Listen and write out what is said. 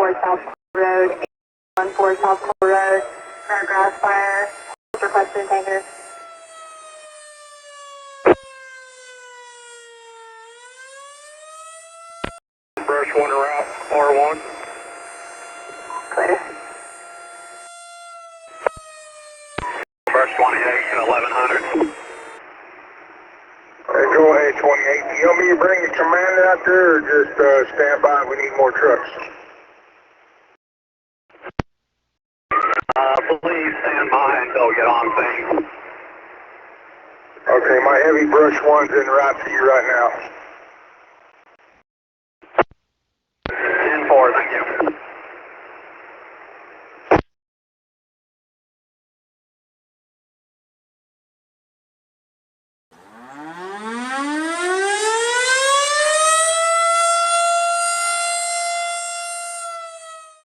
14 South Pole Road, 14 South Pole Road, for a grass fire. Requested tanker. Brush 1 route, R1. Clear. Brush 28 and 1100. Hey, go ahead, 28. Do you want me to bring the commander out there or just stand by? We need more trucks. Please stand by until we get on scene. Okay, my heavy brush one's en route to you right now.